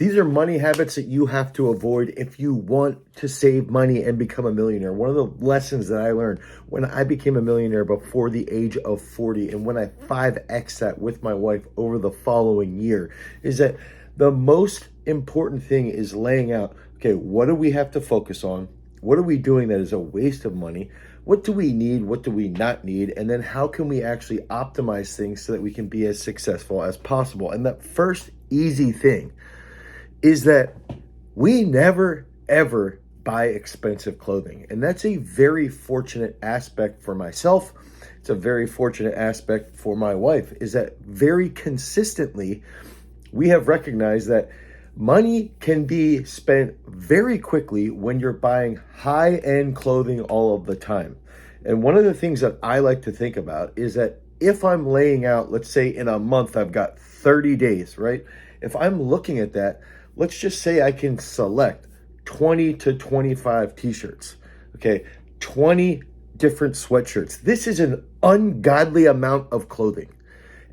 These are money habits that you have to avoid if you want to save money and become a millionaire. One of the lessons that I learned when I became a millionaire before the age of 40, and when I 5X that with my wife over the following year, is that the most important thing is laying out, okay, what do we have to focus on? What are we doing that is a waste of money? What do we need? What do we not need? And then how can we actually optimize things so that we can be as successful as possible? And that first easy thing is that we never, ever buy expensive clothing. And that's a very fortunate aspect for myself. It's a very fortunate aspect for my wife, is that very consistently, we have recognized that money can be spent very quickly when you're buying high-end clothing all of the time. And one of the things that I like to think about is that if I'm laying out, let's say in a month, I've got 30 days, right? If I'm looking at that, let's just say I can select 20 to 25 t-shirts, okay? 20 different sweatshirts. This is an ungodly amount of clothing.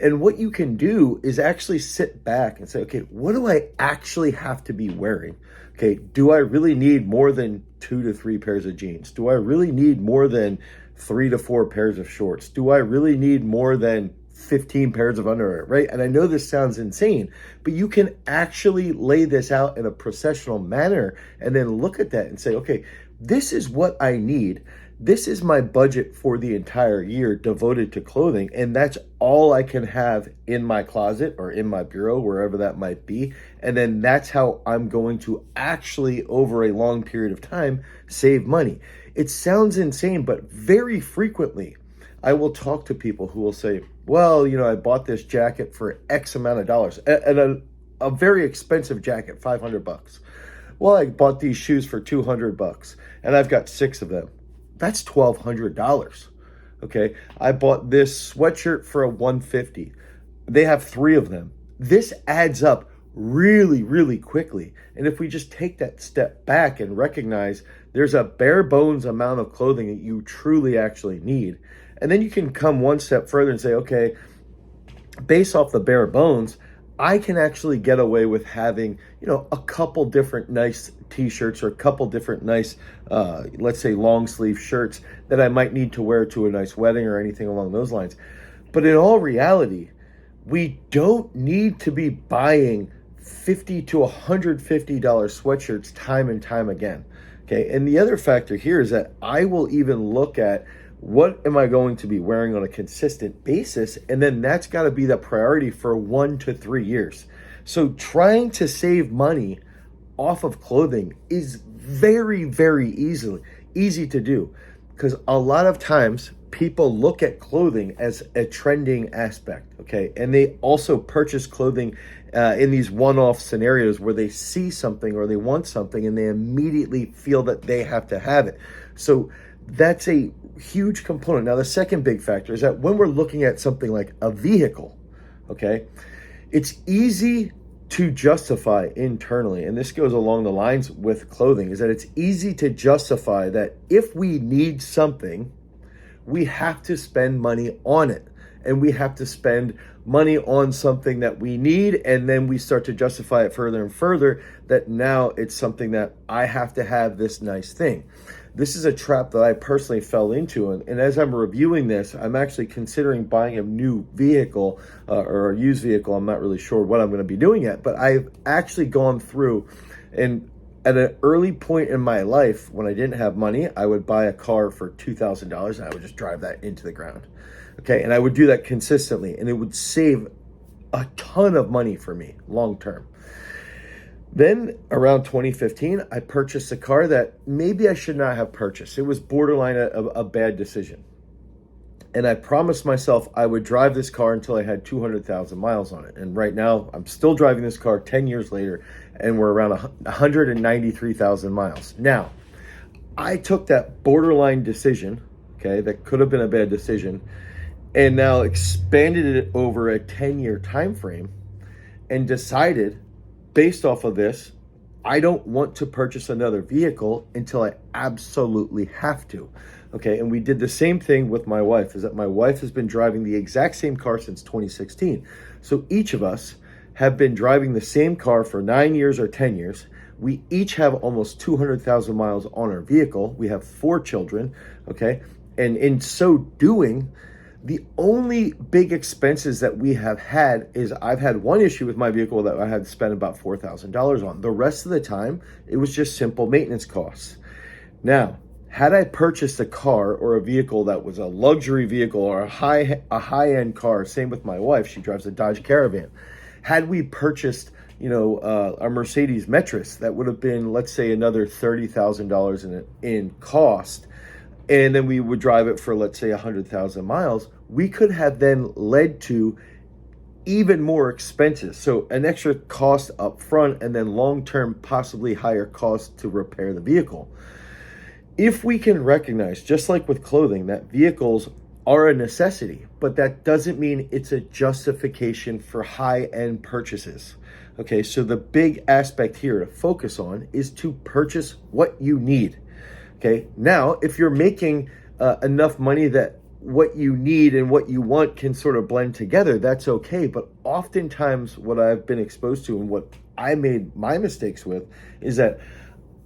And what you can do is actually sit back and say, okay, what do I actually have to be wearing? Okay, do I really need more than 2 to 3 pairs of jeans? Do I really need more than 3 to 4 pairs of shorts? Do I really need more than 15 pairs of underwear, right? And I know this sounds insane, but you can actually lay this out in a processional manner and then look at that and say, okay, this is what I need. This is my budget for the entire year devoted to clothing, and that's all I can have in my closet or in my bureau, wherever that might be. And then that's how I'm going to actually, over a long period of time, save money. It sounds insane, but very frequently, I will talk to people who will say, well, you know, I bought this jacket for X amount of dollars, and a very expensive jacket, $500. Well, I bought these shoes for $200, and I've got 6 of them. That's $1,200. Okay, I bought this sweatshirt for $150. They have 3 of them. This adds up really, really quickly. And if we just take that step back and recognize there's a bare bones amount of clothing that you truly actually need, and then you can come one step further and say, okay, based off the bare bones, I can actually get away with having, you know, a couple different nice t-shirts or a couple different nice, let's say long sleeve shirts that I might need to wear to a nice wedding or anything along those lines. But in all reality, we don't need to be buying $50 to $150 sweatshirts time and time again. Okay. And the other factor here is that I will even look at what am I going to be wearing on a consistent basis? And then that's got to be the priority for 1 to 3 years. So trying to save money off of clothing is very, very easy to do, because a lot of times people look at clothing as a trending aspect, okay? And they also purchase clothing in these one-off scenarios where they see something or they want something and they immediately feel that they have to have it. So that's a huge component. Now, the second big factor is that when we're looking at something like a vehicle, okay, it's easy to justify internally, and this goes along the lines with clothing, is that it's easy to justify that if we need something, we have to spend money on it. And we have to spend money on something that we need, and then we start to justify it further and further that now it's something that I have to have this nice thing. This is a trap that I personally fell into, and as I'm reviewing this, I'm actually considering buying a new vehicle or a used vehicle. I'm not really sure what I'm going to be doing yet, but I've actually gone through, and at an early point in my life when I didn't have money, I would buy a car for $2,000 and I would just drive that into the ground. Okay, and I would do that consistently, and it would save a ton of money for me long term. Then around 2015, I purchased a car that maybe I should not have purchased. It was borderline a bad decision. And I promised myself I would drive this car until I had 200,000 miles on it. And right now, I'm still driving this car 10 years later, and we're around 193,000 miles. Now, I took that borderline decision, okay, that could have been a bad decision, and now expanded it over a 10-year time frame and decided, based off of this, I don't want to purchase another vehicle until I absolutely have to. Okay, and we did the same thing with my wife, is that my wife has been driving the exact same car since 2016. So each of us have been driving the same car for 9 years or 10 years. We each have almost 200,000 miles on our vehicle. We have 4 children, okay? And in so doing, the only big expenses that we have had is I've had one issue with my vehicle that I had to spend about $4,000 on. The rest of the time, it was just simple maintenance costs. Now, had I purchased a car or a vehicle that was a luxury vehicle or a high-end car, same with my wife, she drives a Dodge Caravan. Had we purchased, a Mercedes Metris, that would have been, let's say, another $30,000 in cost, and then we would drive it for, let's say, 100,000 miles, we could have then led to even more expenses. So an extra cost up front and then long-term possibly higher cost to repair the vehicle. If we can recognize, just like with clothing, that vehicles are a necessity, but that doesn't mean it's a justification for high-end purchases. Okay, so the big aspect here to focus on is to purchase what you need. Okay, now if you're making enough money that what you need and what you want can sort of blend together, that's okay. But oftentimes what I've been exposed to and what I made my mistakes with is that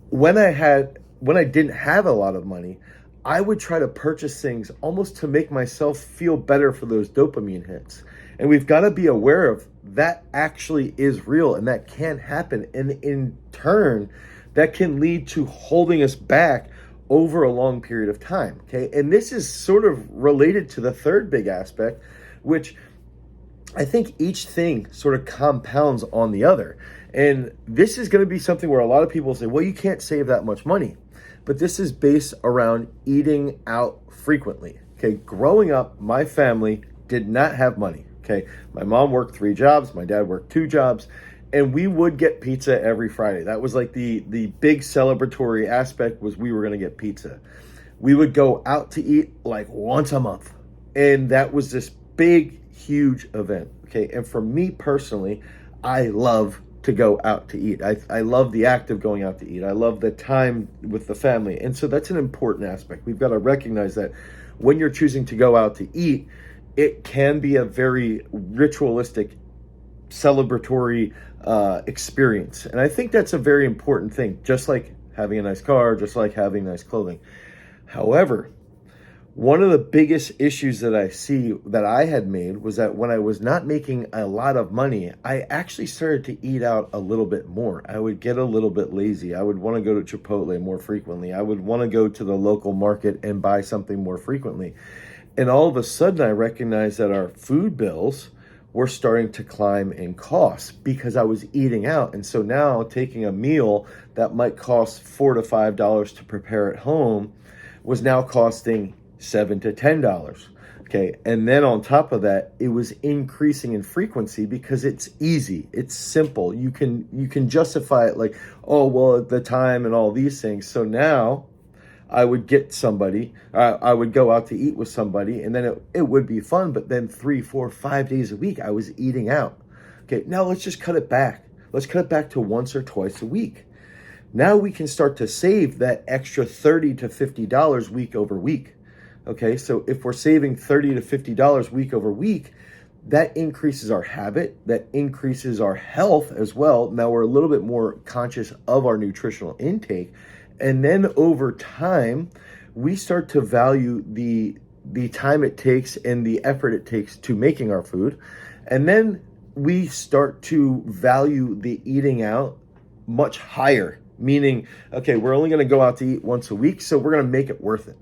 when I didn't have a lot of money, I would try to purchase things almost to make myself feel better for those dopamine hits. And we've got to be aware of that actually is real and that can happen. And in turn, that can lead to holding us back over a long period of time. Okay. And this is sort of related to the third big aspect, which I think each thing sort of compounds on the other. And this is going to be something where a lot of people say, well, you can't save that much money. But this is based around eating out frequently. Okay. Growing up, my family did not have money. Okay. My mom worked 3 jobs. My dad worked 2 jobs. And we would get pizza every Friday. That was like the big celebratory aspect, was we were going to get pizza. We would go out to eat like once a month. And that was this big, huge event. Okay. And for me personally, I love to go out to eat. I love the act of going out to eat. I love the time with the family. And so that's an important aspect. We've got to recognize that when you're choosing to go out to eat, it can be a very ritualistic, celebratory experience. And I think that's a very important thing, just like having a nice car, just like having nice clothing. However, one of the biggest issues that I see that I had made was that when I was not making a lot of money, I actually started to eat out a little bit more. I would get a little bit lazy. I would want to go to Chipotle more frequently. I would want to go to the local market and buy something more frequently. And all of a sudden I recognized that our food bills were starting to climb in cost because I was eating out. And so now taking a meal that might cost $4 to $5 to prepare at home was now costing $7 to $10. Okay. And then on top of that, it was increasing in frequency because it's easy. It's simple. You can justify it like, oh, well, at the time and all these things. So now I would get somebody, I would go out to eat with somebody, and then it would be fun. But then 3, 4, 5 days a week, I was eating out. Okay. Now let's just cut it back. Let's cut it back to once or twice a week. Now we can start to save that extra $30 to $50 week over week. Okay, so if we're saving $30 to $50 week over week, that increases our habit, that increases our health as well. Now we're a little bit more conscious of our nutritional intake. And then over time, we start to value the time it takes and the effort it takes to making our food. And then we start to value the eating out much higher, meaning, okay, we're only going to go out to eat once a week, so we're going to make it worth it.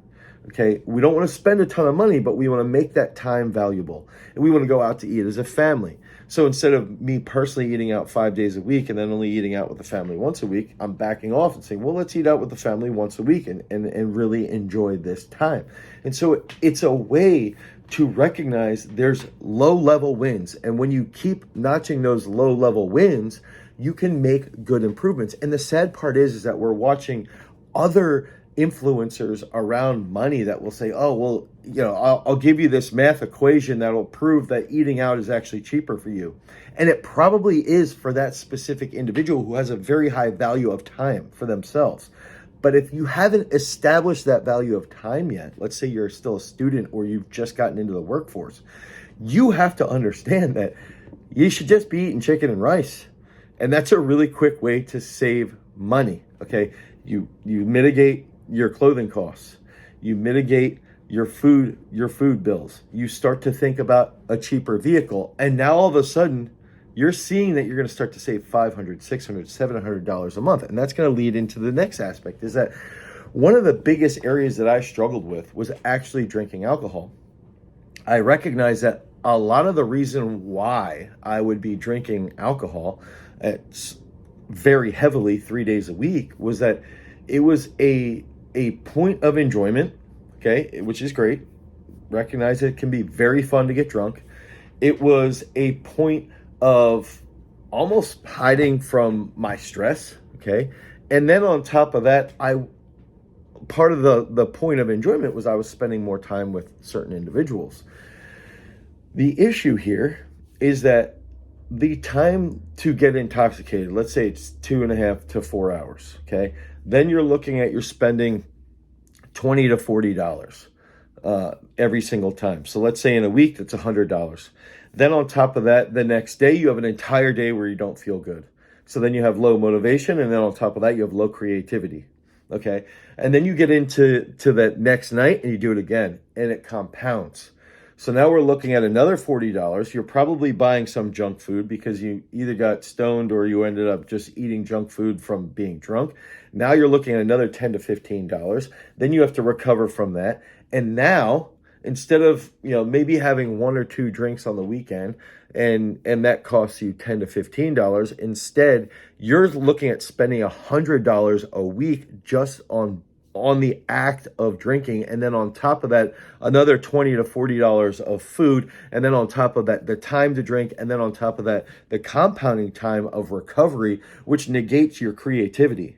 Okay, we don't want to spend a ton of money, but we want to make that time valuable. And we want to go out to eat as a family. So instead of me personally eating out 5 days a week and then only eating out with the family once a week, I'm backing off and saying, well, let's eat out with the family once a week and really enjoy this time. And so it's a way to recognize there's low-level wins. And when you keep notching those low-level wins, you can make good improvements. And the sad part is that we're watching other influencers around money that will say, oh, well, I'll give you this math equation that'll prove that eating out is actually cheaper for you. And it probably is for that specific individual who has a very high value of time for themselves. But if you haven't established that value of time yet, let's say you're still a student or you've just gotten into the workforce, you have to understand that you should just be eating chicken and rice. And that's a really quick way to save money. Okay. You mitigate your clothing costs. You mitigate your food bills. You start to think about a cheaper vehicle. And now all of a sudden, you're seeing that you're going to start to save $500, $600, $700 a month. And that's going to lead into the next aspect, is that one of the biggest areas that I struggled with was actually drinking alcohol. I recognize that a lot of the reason why I would be drinking alcohol very heavily 3 days a week was that it was a point of enjoyment, okay, which is great. Recognize it can be very fun to get drunk. It was a point of almost hiding from my stress, okay? And then on top of that, part of the point of enjoyment was I was spending more time with certain individuals. The issue here is that the time to get intoxicated, let's say it's 2.5 to 4 hours, okay? Then you're looking at you're spending $20 to $40 every single time. So let's say in a week, that's $100. Then on top of that, the next day, you have an entire day where you don't feel good. So then you have low motivation, and then on top of that, you have low creativity, okay? And then you get into that next night, and you do it again, and it compounds. So now we're looking at another $40. You're probably buying some junk food because you either got stoned or you ended up just eating junk food from being drunk. Now you're looking at another $10 to $15. Then you have to recover from that. And now, instead of, maybe having 1 or 2 drinks on the weekend and that costs you $10 to $15, instead you're looking at spending $100 a week just on the act of drinking. And then on top of that, another $20 to $40 of food. And then on top of that, the time to drink. And then on top of that, the compounding time of recovery, which negates your creativity.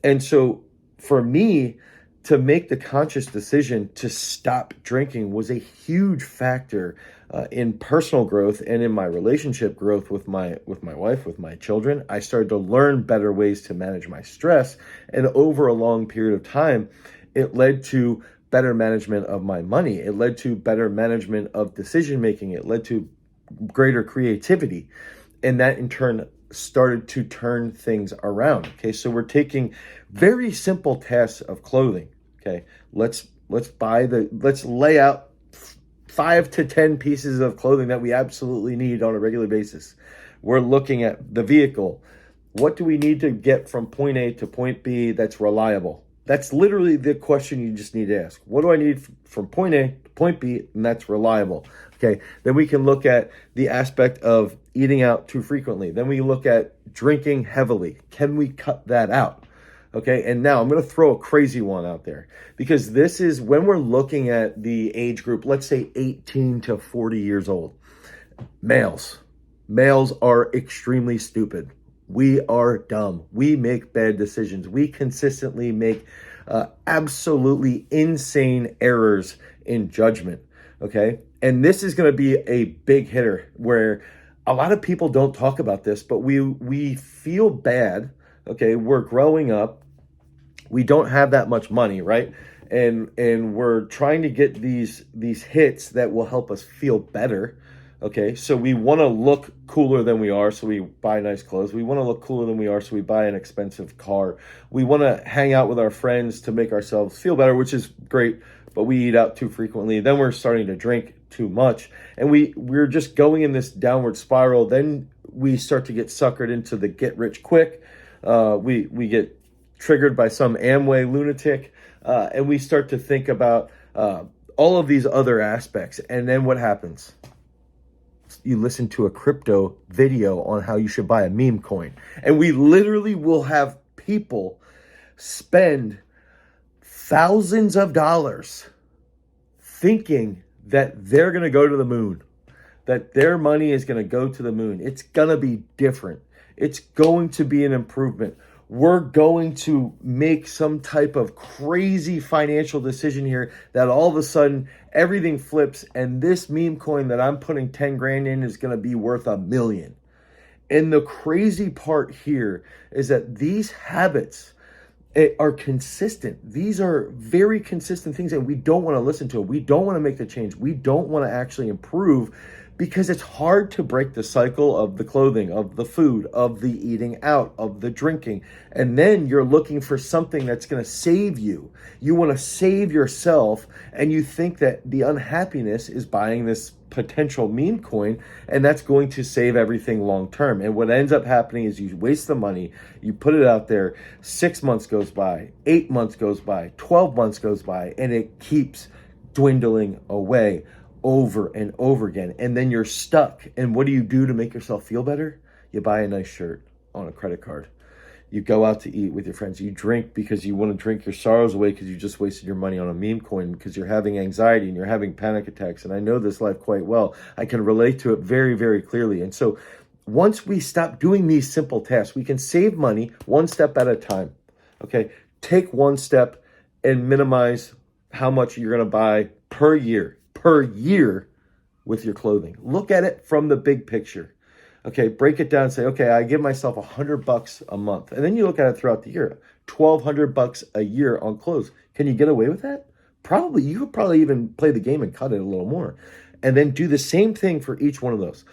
And so for me, to make the conscious decision to stop drinking was a huge factor in personal growth and in my relationship growth with my wife, with my children. I started to learn better ways to manage my stress, and over a long period of time, it led to better management of my money. It led to better management of decision making. It led to greater creativity, and that in turn started to turn things around. Okay, so we're taking very simple tasks of clothing. Okay, let's lay out 5 to 10 pieces of clothing that we absolutely need on a regular basis. We're looking at the vehicle. What do we need to get from point A to point B that's reliable? That's literally the question you just need to ask. What do I need from point A to point B, and that's reliable? Okay, then we can look at the aspect of eating out too frequently. Then we look at drinking heavily. Can we cut that out? Okay, and now I'm going to throw a crazy one out there, because this is when we're looking at the age group, let's say 18 to 40 years old. Males are extremely stupid. We are dumb. We make bad decisions. We consistently make absolutely insane errors in judgment. Okay, and this is going to be a big hitter where a lot of people don't talk about this, but we feel bad. Okay, we're growing up. We don't have that much money, right? And we're trying to get these hits that will help us feel better. Okay, so we want to look cooler than we are, so we buy nice clothes. We want to look cooler than we are, so we buy an expensive car. We want to hang out with our friends to make ourselves feel better, which is great, but we eat out too frequently. Then we're starting to drink too much, and we're just going in this downward spiral. Then we start to get suckered into the get rich quick. We get triggered by some Amway lunatic, and we start to think about all of these other aspects. And then what happens? You listen to a crypto video on how you should buy a meme coin, and we literally will have people spend thousands of dollars thinking that they're going to go to the moon, that their money is going to go to the moon. It's going to be different. It's going to be an improvement. We're going to make some type of crazy financial decision here that all of a sudden everything flips, and this meme coin that I'm putting 10 grand in is going to be worth $1 million. And the crazy part here is that these habits are consistent. These are very consistent things, and we don't want to listen to it. We don't want to make the change. We don't want to actually improve, because it's hard to break the cycle of the clothing, of the food, of the eating out, of the drinking. And then you're looking for something that's going to save you. You want to save yourself, and you think that the unhappiness is buying this potential meme coin, and that's going to save everything long term. And what ends up happening is you waste the money, you put it out there, 6 months goes by, 8 months goes by, 12 months goes by, and it keeps dwindling away over and over again. And then you're stuck. And what do you do to make yourself feel better? You buy a nice shirt on a credit card. You go out to eat with your friends. You drink because you want to drink your sorrows away because you just wasted your money on a meme coin, because you're having anxiety and you're having panic attacks. And I know this life quite well. I can relate to it very, very clearly. And so once we stop doing these simple tasks, we can save money one step at a time. Okay? Take one step and minimize how much you're going to buy per year with your clothing. Look at it from the big picture. Okay, break it down and say, okay, I give myself $100 a month. And then you look at it throughout the year, $1,200 a year on clothes. Can you get away with that? Probably. You could probably even play the game and cut it a little more. And then do the same thing for each one of those.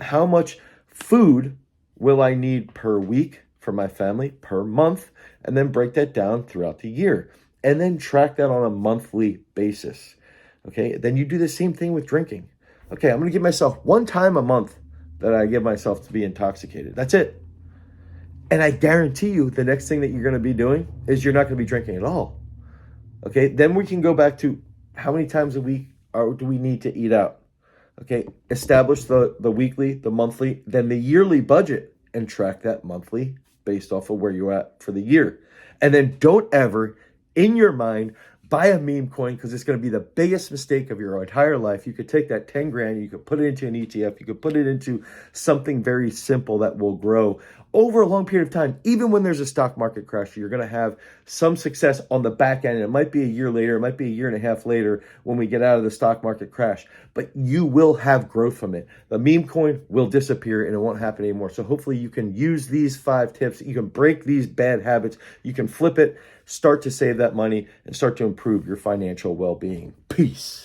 How much food will I need per week for my family, per month? And then break that down throughout the year. And then track that on a monthly basis. Okay, then you do the same thing with drinking. Okay, I'm going to give myself one time a month that I give myself to be intoxicated. That's it. And I guarantee you the next thing that you're going to be doing is you're not going to be drinking at all. Okay, then we can go back to how many times a week do we need to eat out? Okay, establish the weekly, the monthly, then the yearly budget, and track that monthly based off of where you're at for the year. And then don't ever, in your mind, buy a meme coin, because it's going to be the biggest mistake of your entire life. You could take that 10 grand, you could put it into an ETF, you could put it into something very simple that will grow over a long period of time. Even when there's a stock market crash, you're going to have some success on the back end. It might be a year later, it might be a year and a half later when we get out of the stock market crash, but you will have growth from it. The meme coin will disappear and it won't happen anymore. So hopefully you can use these 5 tips. You can break these bad habits. You can flip it, start to save that money, and start to improve your financial well-being. Peace.